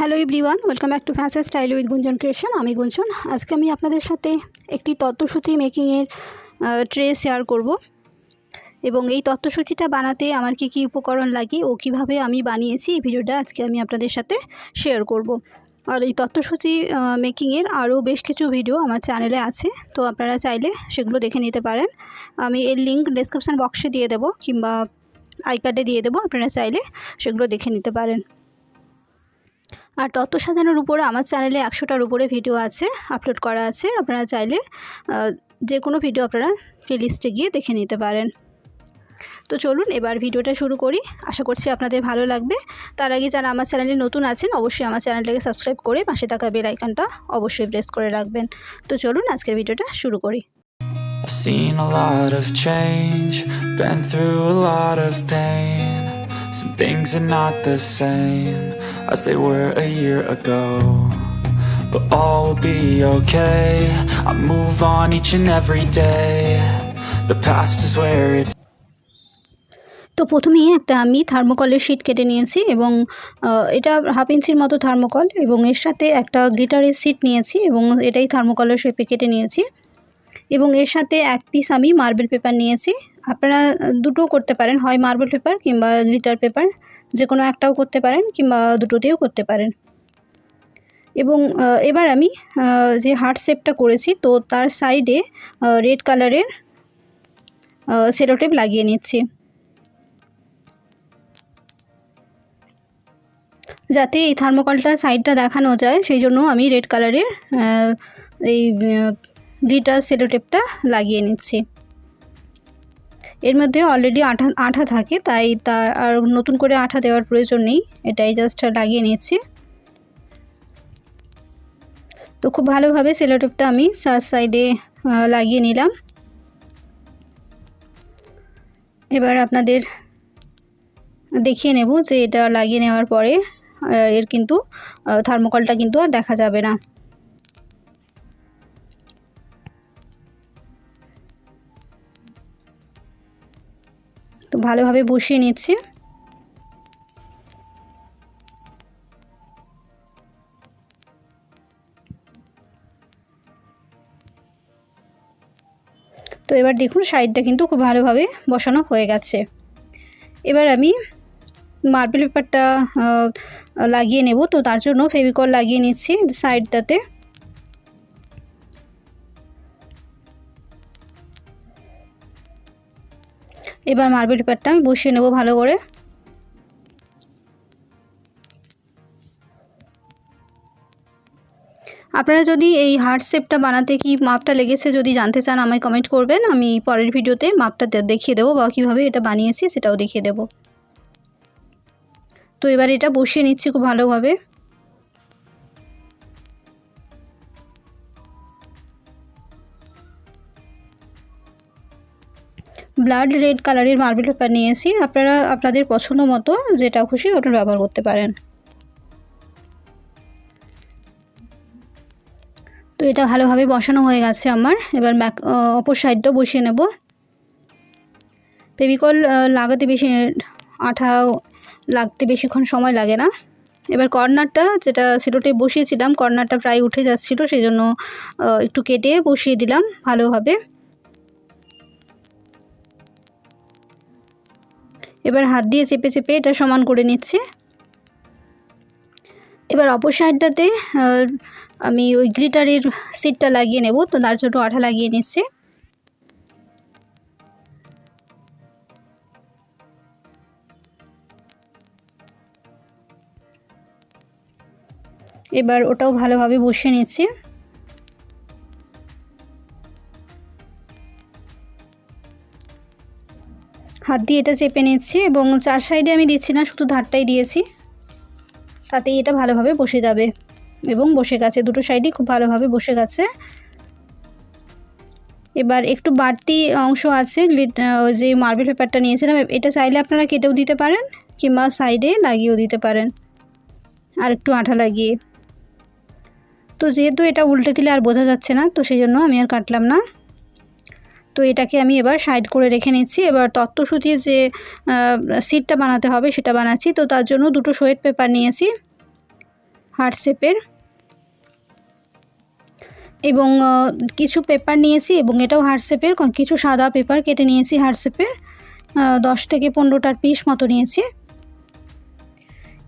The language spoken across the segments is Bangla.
Hello everyone, welcome back to fashion style with গুঞ্জন ক্রিয়েশন। আমি গুঞ্জন। আজকে আমি আপনাদের সাথে একটি তত্ত্বসূচি মেকিংয়ের ট্রে শেয়ার করব এবং এই তত্ত্বসূচিটা বানাতে আমার কী কী উপকরণ লাগে ও কীভাবে আমি বানিয়েছি এই ভিডিওটা আজকে আমি আপনাদের সাথে শেয়ার করব। আর এই তত্ত্বসূচি মেকিংয়ের আরও বেশ কিছু ভিডিও আমার চ্যানেলে আছে, তো আপনারা চাইলে সেগুলো দেখে নিতে পারেন। আমি এর লিঙ্ক ডেসক্রিপশান বক্সে দিয়ে দেবো কিংবা আই কার্ডে দিয়ে দেবো, আপনারা চাইলে সেগুলো দেখে নিতে পারেন। আর তত্ত্ব সাজানোর উপরে আমার চ্যানেলে 100টার উপরে ভিডিও আছে, আপলোড করা আছে। আপনারা চাইলে যে কোনো ভিডিও আপনারা প্লেলিস্টে গিয়ে দেখে নিতে পারেন। তো চলুন এবার ভিডিওটা শুরু করি। আশা করছি আপনাদের ভালো লাগবে। তার আগে যারা আমার চ্যানেলে নতুন আছেন অবশ্যই আমার চ্যানেলটাকে সাবস্ক্রাইব করে পাশে থাকা বেল আইকনটা অবশ্যই প্রেস করে রাখবেন। তো চলুন আজকের ভিডিওটা শুরু করি। I've seen a lot of change, been through a lot of pain. Some things are not the same as they were a year ago, but all will be okay. I move on each and every day. The past is where it's তো প্রথমেই একটা আমি থার্মোকলের শিট কেটে নিয়েছি এবং এটা 1/2 ইঞ্চির মতো থার্মোকল এবং এর সাথে একটা গ্লিটারের শিট নিয়েছি এবং এটাই থার্মোকলের শেপে কেটে নিয়েছি এবং এর সাথে এক পিস আমি মার্বেল পেপার নিয়েছি। আপনারা দুটো করতে পারেন, হয় মার্বেল পেপার কিংবা গ্লিটার পেপার, যে কোনো একটাও করতে পারেন কিংবা দুটোতেও করতে পারেন। এবং এবার আমি যে হার্ট শেপটা করেছি তো তার সাইডে রেড কালারের সেলোটেপ লাগিয়ে নিচ্ছি, যাতে এই থার্মোকলটার সাইডটা দেখানো যায় সেই জন্য আমি রেড কালারের এই গ্লিটার সেলোটেপটা লাগিয়ে নিচ্ছি। এর মধ্যে অলরেডি আঠা থাকে, তাই তার আর নতুন করে আঠা দেওয়ার প্রয়োজন নেই, এটাই জাস্ট লাগিয়ে নিচ্ছি। তো খুব ভালোভাবে সেলোটেপটা আমি চার সাইডে লাগিয়ে নিলাম। এবার আপনাদের দেখিয়ে নেব যে এটা লাগিয়ে নেওয়ার পরে এর কিন্তু থার্মোকলটা কিন্তু আর দেখা যাবে না। তো ভালোভাবে বসিয়ে নিচ্ছি। তো এবার দেখুন সাইডটা কিন্তু খুব ভালোভাবে বসানো হয়ে গেছে। এবার আমি মার্বেল পেপারটা লাগিয়ে নেব, তো তার জন্য ফেভিকল লাগিয়ে নিচ্ছি সাইডটাতে। এবার মার্বেল পেপারটা আমি বসিয়ে নেব ভালো করে। আপনারা যদি এই হার্ট শেপটা বানাতে কি মাপটা লেগেছে যদি জানতে চান আমায় কমেন্ট করবেন, আমি পরের ভিডিওতে মাপটা দেখিয়ে দেবো বা কীভাবে এটা বানিয়েছি সেটাও দেখিয়ে দেবো। তো এবার এটা বসিয়ে নিচ্ছি খুব ভালোভাবে। ব্লাড রেড কালারের মার্বেল পেপার নিয়েছি, আপনারা আপনাদের পছন্দ মতো যেটা খুশি ওটা ব্যবহার করতে পারেন। তো এটা ভালোভাবে বসানো হয়ে গেছে আমার। এবার অপর সাইডটাও বসিয়ে নেব। ফেভিকল লাগাতে বেশি আঠা লাগতে বেশিক্ষণ সময় লাগে না। এবার কর্নারটা যেটা সেলোটেপ বসিয়েছিলাম কর্নারটা প্রায় উঠে যাচ্ছিলো, সেই জন্য একটু কেটে বসিয়ে দিলাম ভালোভাবে। এবার হাত দিয়ে চেপে চেপে এটা সমান করে নিচ্ছি। এবার অপর সাইডটাতে আমি ওই গ্লিটারের শিটটা লাগিয়ে নেব, তো তার জন্য আঠা লাগিয়ে নিচ্ছি। এবার ওটাও ভালোভাবে বসিয়ে নিচ্ছি। হাত দিয়ে এটা চেপে নিচ্ছি এবং চার সাইডে আমি দিচ্ছি না, শুধু ধারটাই দিয়েছি, তাতেই এটা ভালোভাবে বসে যাবে এবং বসে গেছে। দুটো সাইডই খুব ভালোভাবে বসে গেছে। এবার একটু বাড়তি অংশ আছে যে মার্বেল পেপারটা নিয়েছিলাম, এটা চাইলে আপনারা কেটেও দিতে পারেন কিংবা সাইডে লাগিয়েও দিতে পারেন আর একটু আঠা লাগিয়ে। তো যেহেতু এটা উল্টে দিলে আর বোঝা যাচ্ছে না, তো সেই জন্য আমি আর কাটলাম না। তো এটাকে আমি এবার সাইড করে রেখে নিচ্ছি। এবার তত্ত্বসূচির যে শিটটা বানাতে হবে সেটা বানাচ্ছি। তো তার জন্য দুটো সোয়েট পেপার নিয়েছি, হার্ট শেপের, এবং কিছু পেপার নিয়েছি এবং এটাও হার্ট শেপের, কিছু সাদা পেপার কেটে নিয়েছি হার্ট শেপের, 10 থেকে 15টার পিস মতো নিয়েছি।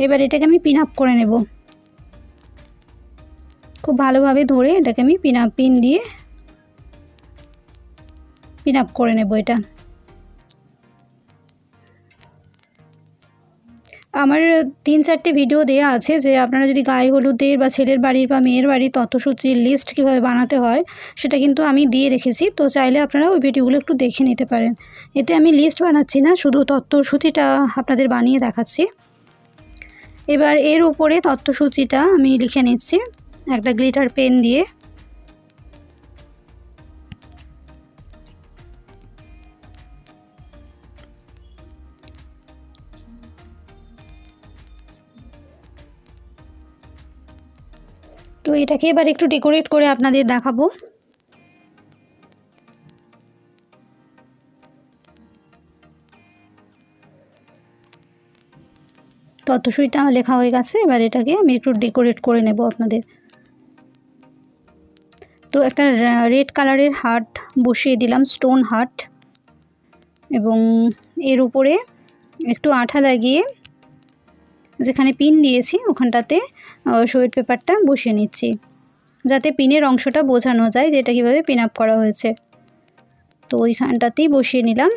এবার এটাকে আমি পিন আপ করে নেব, খুব ভালোভাবে ধরে এটাকে আমি পিন দিয়ে পিন আপ করে নেব। এটা আমার 3-4টে ভিডিও দেওয়া আছে যে আপনারা যদি গায়ে হলুদের বা ছেলের বাড়ির বা মেয়ের বাড়ির তত্ত্বসূচির লিস্ট কীভাবে বানাতে হয় সেটা কিন্তু আমি দিয়ে রেখেছি, তো চাইলে আপনারা ওই ভিডিওগুলো একটু দেখে নিতে পারেন। এতে আমি লিস্ট বানাচ্ছি না, শুধু তত্ত্বসূচিটা আপনাদের বানিয়ে দেখাচ্ছি। এবার এর উপরে তত্ত্বসূচিটা আমি লিখে নিচ্ছি একটা গ্লিটার পেন দিয়ে। তো এটাকে এবার একটু ডেকোরেট করে আপনাদের দেখাবো। তত্ত্বসূচিটা আমার লেখা হয়ে গেছে, এবার এটাকে আমি একটু ডেকোরেট করে নেব আপনাদের। তো একটা রেড কালারের হার্ট বসিয়ে দিলাম, স্টোন হার্ট, এবং এর উপরে একটু আঠা লাগিয়ে যেখানে পিন দিয়েছি ওখানটাতে সুইট পেপারটা বসিয়ে নিচ্ছি, যাতে পিনের অংশটা বোঝানো যায় যে এটা কীভাবে পিন আপ করা হয়েছে। তো ওইখানটাতেই বসিয়ে নিলাম।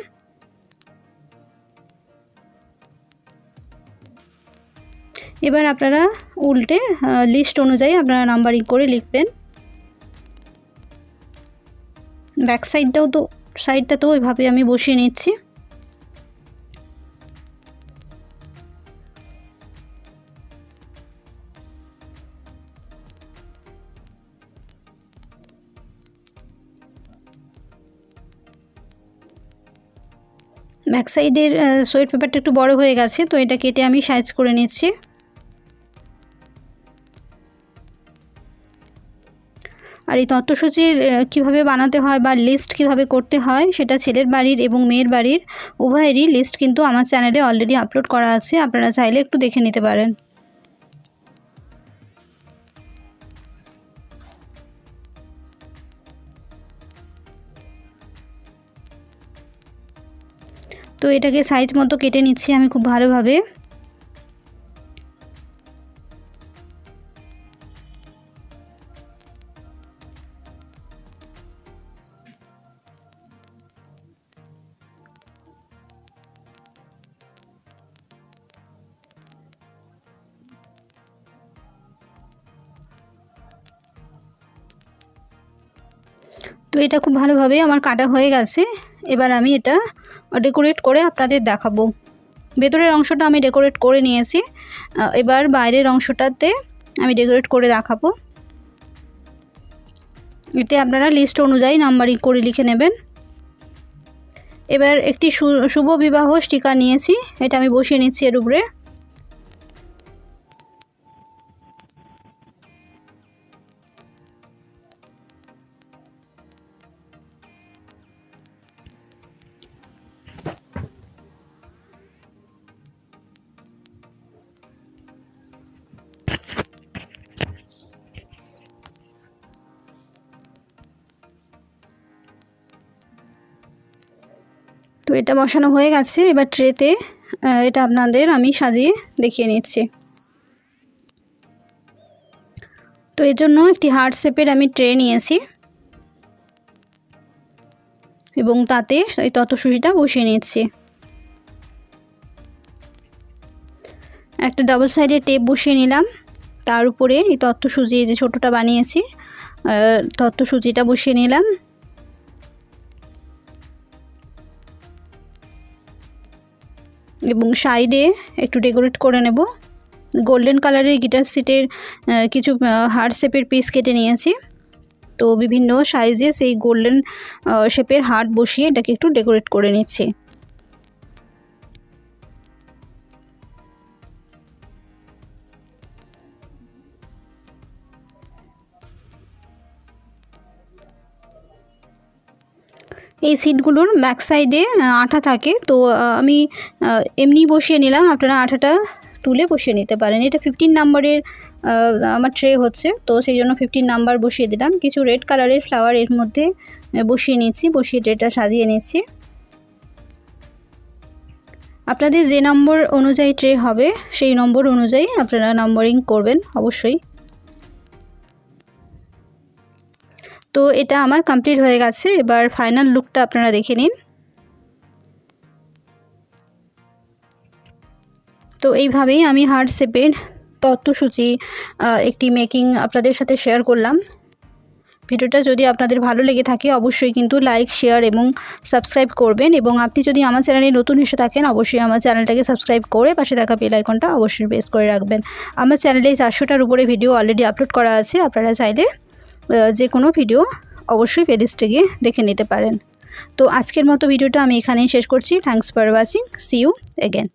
এবার আপনারা উল্টে লিস্ট অনুযায়ী আপনারা নাম্বারিং করে লিখবেন। ব্যাক সাইডটা তো ওইভাবে আমি বসিয়ে নিচ্ছি। ব্যাক সাইডের সুইট পেপারটা একটু বড় হয়ে গেছে, তো এটা কেটে আমি সাইজ করে নিচ্ছি। আর এই তত্ত্বসূচির কীভাবে বানাতে হয় বা লিস্ট কিভাবে করতে হয় সেটা ছেলের বাড়ির এবং মেয়ের বাড়ির উভয়েরই লিস্ট কিন্তু আমার চ্যানেলে অলরেডি আপলোড করা আছে, আপনারা চাইলে একটু দেখে নিতে পারেন। তো এটাকে সাইজ মতো কেটে নিচ্ছি আমি খুব ভালোভাবে। তো এটা খুব ভালোভাবে আমার কাটা হয়ে গেছে। এবার আমি এটা ডেকোরেট করে আপনাদের দেখাবো। ভেতরের অংশটা আমি ডেকোরেট করে নিয়েছি, এবার বাইরের অংশটাতে আমি ডেকোরেট করে দেখাবো। এতে আপনারা লিস্ট অনুযায়ী নাম্বারিং করে লিখে নেবেন। এবার একটি শুভ বিবাহ স্টিকার নিয়েছি, এটা আমি বসিয়ে নিচ্ছি এর উপরে। তো এটা বসানো হয়ে গেছে, এবার ট্রেতে এটা আপনাদের আমি সাজিয়ে দেখিয়ে নিচ্ছি। তো এর জন্য একটি হার্ট শেপের আমি ট্রে নিয়েছি এবং তাতে এই তত্ত্বসূচিটা বসিয়ে নিচ্ছি। একটা ডাবল সাইডের টেপ বসিয়ে নিলাম, তার উপরে এই তত্ত্বসূচি যে ছোটোটা বানিয়েছি তত্ত্বসূচিটা বসিয়ে নিলাম। এবং সাইডে একটু ডেকোরেট করে নেব। গোল্ডেন কালারের গিটার সিটের কিছু হার্ট শেপের পিস কেটে নিয়েছি, তো বিভিন্ন সাইজে সেই গোল্ডেন শেপের হার্ট বসিয়ে এটাকে একটু ডেকোরেট করে নিচ্ছি। এই সিটগুলোর ব্যাক সাইডে আঠা থাকে, তো আমি এমনি বসিয়ে নিলাম, আপনারা আঠাটা তুলে বসিয়ে নিতে পারেন। এটা 15 নম্বরের আমার ট্রে হচ্ছে, তো সেই জন্য 15 নাম্বার বসিয়ে দিলাম। কিছু রেড কালারের ফ্লাওয়ার এর মধ্যে বসিয়ে নিচ্ছি, বসিয়ে ট্রেটা সাজিয়ে নিচ্ছি। আপনাদের যে নম্বর অনুযায়ী ট্রে হবে সেই নম্বর অনুযায়ী আপনারা নম্বরিং করবেন অবশ্যই। তো এটা আমার কমপ্লিট হয়ে গেছে। এবার ফাইনাল লুকটা আপনারা দেখে নিন। তো এইভাবেই আমি হার্ট শেপের তত্ত্বসূচি একটি মেকিং আপনাদের সাথে শেয়ার করলাম। ভিডিওটা যদি আপনাদের ভালো লেগে থাকে অবশ্যই কিন্তু লাইক, শেয়ার এবং সাবস্ক্রাইব করবেন। এবং আপনি যদি আমার চ্যানেলে নতুন এসে থাকেন অবশ্যই আমার চ্যানেলটাকে সাবস্ক্রাইব করে পাশে থাকা বেল আইকনটা অবশ্যই প্রেস করে রাখবেন। আমার চ্যানেলে 400টার উপরে ভিডিও অলরেডি আপলোড করা আছে, আপনারা চাইলে যে কোনো ভিডিও অবশ্যই প্লেলিস্টে গিয়ে দেখে নিতে পারেন। তো আজকের মতো ভিডিওটা আমি এখানেই শেষ করছি। Thanks for watching, see you again.